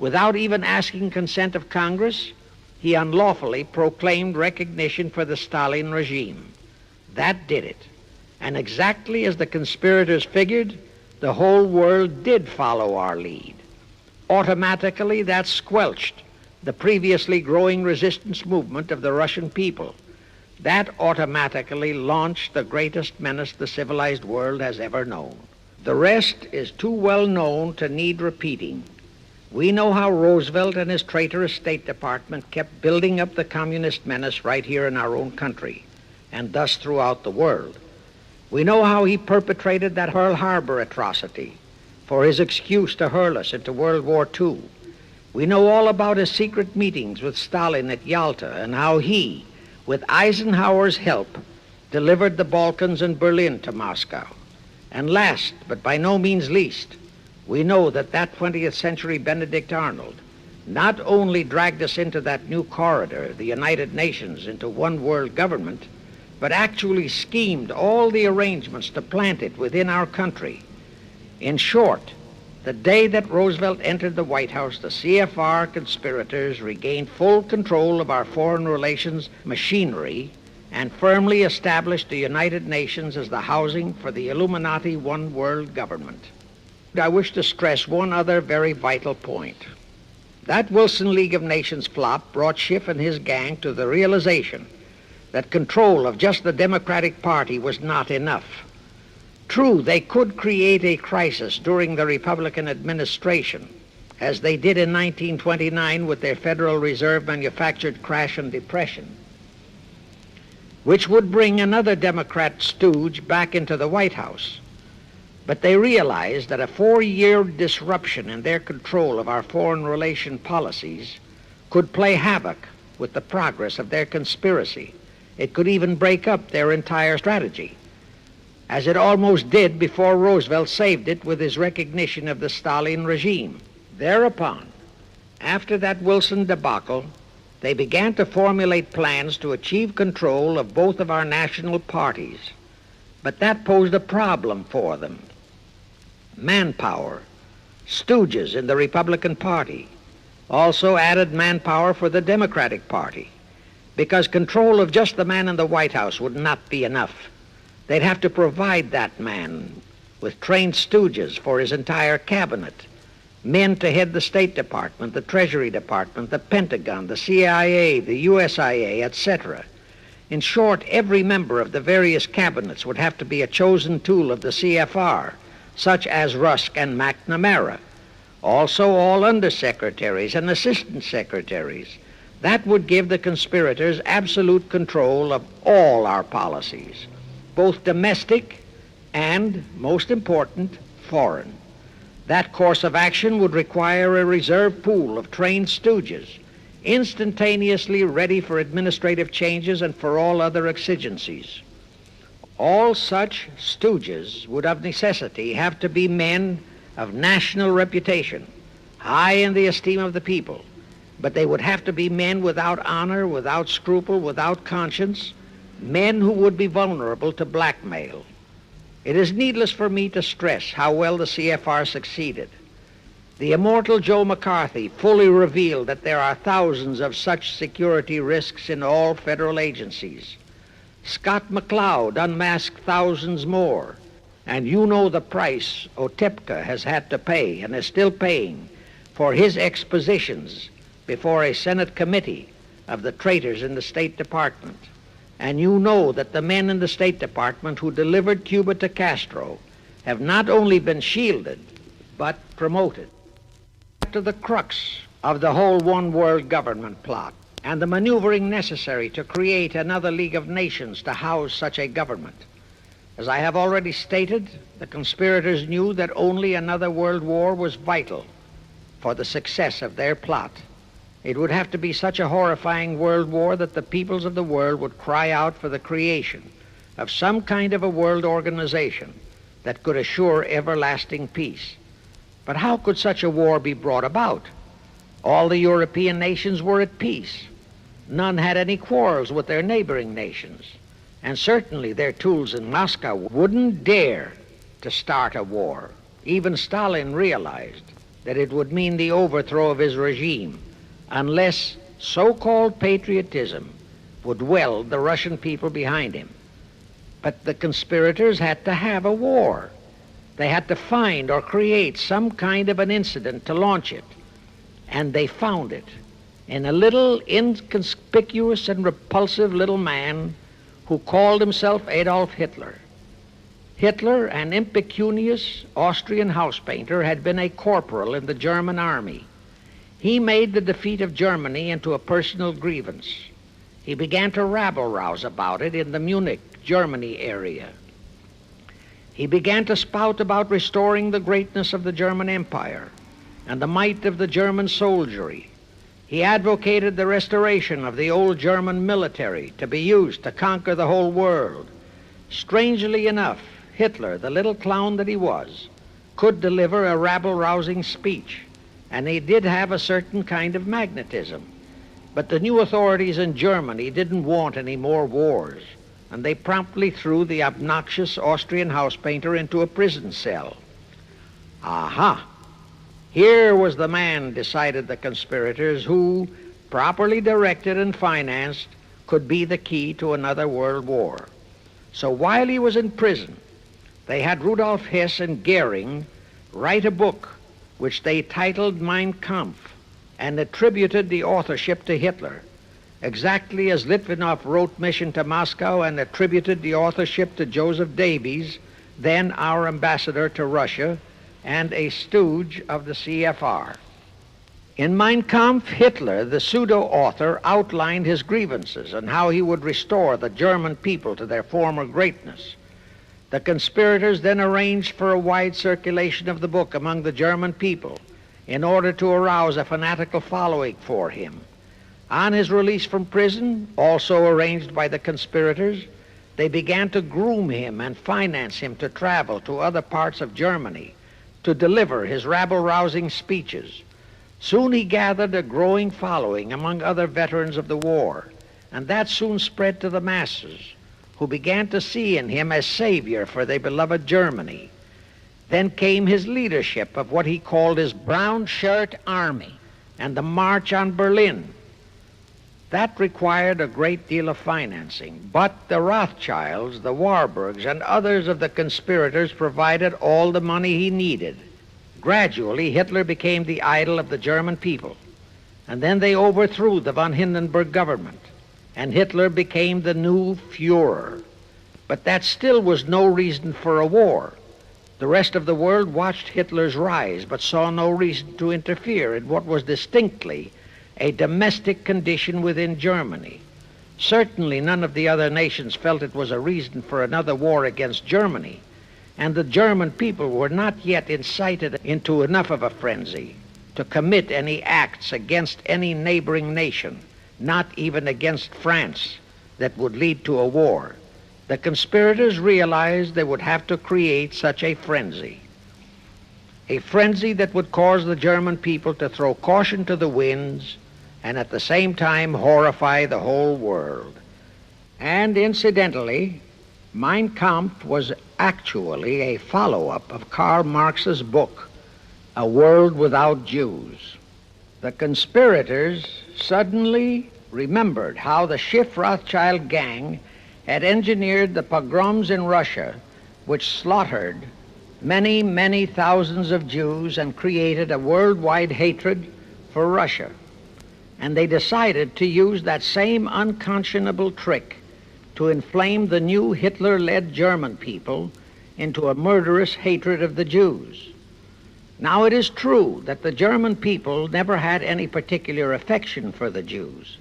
Without even asking consent of Congress, he unlawfully proclaimed recognition for the Stalin regime. That did it. And exactly as the conspirators figured, the whole world did follow our lead. Automatically, that squelched the previously growing resistance movement of the Russian people. That automatically launched the greatest menace the civilized world has ever known. The rest is too well known to need repeating. We know how Roosevelt and his traitorous State Department kept building up the communist menace right here in our own country, and thus throughout the world. We know how he perpetrated that Pearl Harbor atrocity for his excuse to hurl us into World War II. We know all about his secret meetings with Stalin at Yalta and how he, with Eisenhower's help, delivered the Balkans and Berlin to Moscow. And last, but by no means least, we know that 20th century Benedict Arnold not only dragged us into that new corridor, the United Nations, into one world government, but actually schemed all the arrangements to plant it within our country. In short, the day that Roosevelt entered the White House, the CFR conspirators regained full control of our foreign relations machinery and firmly established the United Nations as the housing for the Illuminati one world government. I wish to stress one other very vital point. That Wilson League of Nations flop brought Schiff and his gang to the realization that control of just the Democratic Party was not enough. True, they could create a crisis during the Republican administration, as they did in 1929 with their Federal Reserve manufactured crash and depression, which would bring another Democrat stooge back into the White House. But they realized that a 4-year disruption in their control of our foreign relation policies could play havoc with the progress of their conspiracy. It could even break up their entire strategy, as it almost did before Roosevelt saved it with his recognition of the Stalin regime. Thereupon, after that Wilson debacle, they began to formulate plans to achieve control of both of our national parties. But that posed a problem for them. Manpower, stooges in the Republican Party, also added manpower for the Democratic Party, because control of just the man in the White House would not be enough. They'd have to provide that man with trained stooges for his entire cabinet, men to head the State Department, the Treasury Department, the Pentagon, the CIA, the USIA, etc. In short, every member of the various cabinets would have to be a chosen tool of the CFR, such as Rusk and McNamara. Also all undersecretaries and assistant secretaries. That would give the conspirators absolute control of all our policies, both domestic and, most important, foreign. That course of action would require a reserve pool of trained stooges, instantaneously ready for administrative changes and for all other exigencies. All such stooges would of necessity have to be men of national reputation, high in the esteem of the people, but they would have to be men without honor, without scruple, without conscience, men who would be vulnerable to blackmail. It is needless for me to stress how well the CFR succeeded. The immortal Joe McCarthy fully revealed that there are thousands of such security risks in all federal agencies. Scott McCloud unmasked thousands more, and you know the price Otepka has had to pay and is still paying for his expositions before a Senate committee of the traitors in the State Department. And you know that the men in the State Department who delivered Cuba to Castro have not only been shielded, but promoted. To the crux of the whole one world government plot and the maneuvering necessary to create another League of Nations to house such a government. As I have already stated, the conspirators knew that only another world war was vital for the success of their plot. It would have to be such a horrifying world war that the peoples of the world would cry out for the creation of some kind of a world organization that could assure everlasting peace. But how could such a war be brought about? All the European nations were at peace. None had any quarrels with their neighboring nations. And certainly their tools in Moscow wouldn't dare to start a war. Even Stalin realized that it would mean the overthrow of his regime unless so-called patriotism would weld the Russian people behind him. But the conspirators had to have a war. They had to find or create some kind of an incident to launch it. And they found it in a little inconspicuous and repulsive little man who called himself Adolf Hitler. Hitler, an impecunious Austrian house painter, had been a corporal in the German army. He made the defeat of Germany into a personal grievance. He began to rabble-rouse about it in the Munich, Germany area. He began to spout about restoring the greatness of the German Empire and the might of the German soldiery. He advocated the restoration of the old German military to be used to conquer the whole world. Strangely enough, Hitler, the little clown that he was, could deliver a rabble-rousing speech, and he did have a certain kind of magnetism. But the new authorities in Germany didn't want any more wars, and they promptly threw the obnoxious Austrian house painter into a prison cell. Aha! Here was the man, decided the conspirators, who, properly directed and financed, could be the key to another world war. So while he was in prison, they had Rudolf Hess and Goering write a book which they titled Mein Kampf and attributed the authorship to Hitler, exactly as Litvinov wrote Mission to Moscow and attributed the authorship to Joseph Davies, then our ambassador to Russia and a stooge of the CFR. In Mein Kampf, Hitler, the pseudo-author, outlined his grievances and how he would restore the German people to their former greatness. The conspirators then arranged for a wide circulation of the book among the German people in order to arouse a fanatical following for him. On his release from prison, also arranged by the conspirators, they began to groom him and finance him to travel to other parts of Germany to deliver his rabble-rousing speeches. Soon he gathered a growing following among other veterans of the war, and that soon spread to the masses, who began to see in him a savior for their beloved Germany. Then came his leadership of what he called his Brown Shirt Army and the March on Berlin. That required a great deal of financing, but the Rothschilds, the Warburgs, and others of the conspirators provided all the money he needed. Gradually, Hitler became the idol of the German people, and then they overthrew the von Hindenburg government, and Hitler became the new Führer. But that still was no reason for a war. The rest of the world watched Hitler's rise, but saw no reason to interfere in what was distinctly a domestic condition within Germany. Certainly none of the other nations felt it was a reason for another war against Germany, and the German people were not yet incited into enough of a frenzy to commit any acts against any neighboring nation, not even against France, that would lead to a war. The conspirators realized they would have to create such a frenzy that would cause the German people to throw caution to the winds and at the same time horrify the whole world. And incidentally, Mein Kampf was actually a follow-up of Karl Marx's book, A World Without Jews. The conspirators suddenly remembered how the Schiff-Rothschild gang had engineered the pogroms in Russia, which slaughtered many, many thousands of Jews and created a worldwide hatred for Russia. And they decided to use that same unconscionable trick to inflame the new Hitler-led German people into a murderous hatred of the Jews. Now, it is true that the German people never had any particular affection for the Jews,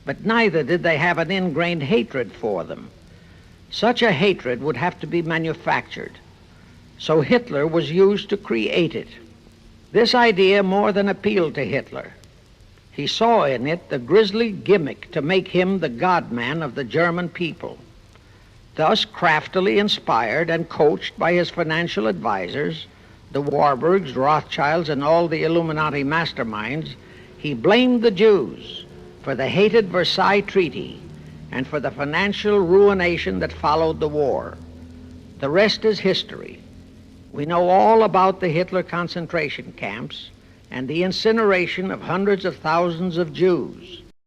but neither did they have an ingrained hatred for them. Such a hatred would have to be manufactured, so Hitler was used to create it. This idea more than appealed to Hitler. He saw in it the grisly gimmick to make him the God-man of the German people. Thus, craftily inspired and coached by his financial advisors, the Warburgs, Rothschilds, and all the Illuminati masterminds, he blamed the Jews for the hated Versailles Treaty and for the financial ruination that followed the war. The rest is history. We know all about the Hitler concentration camps and the incineration of hundreds of thousands of Jews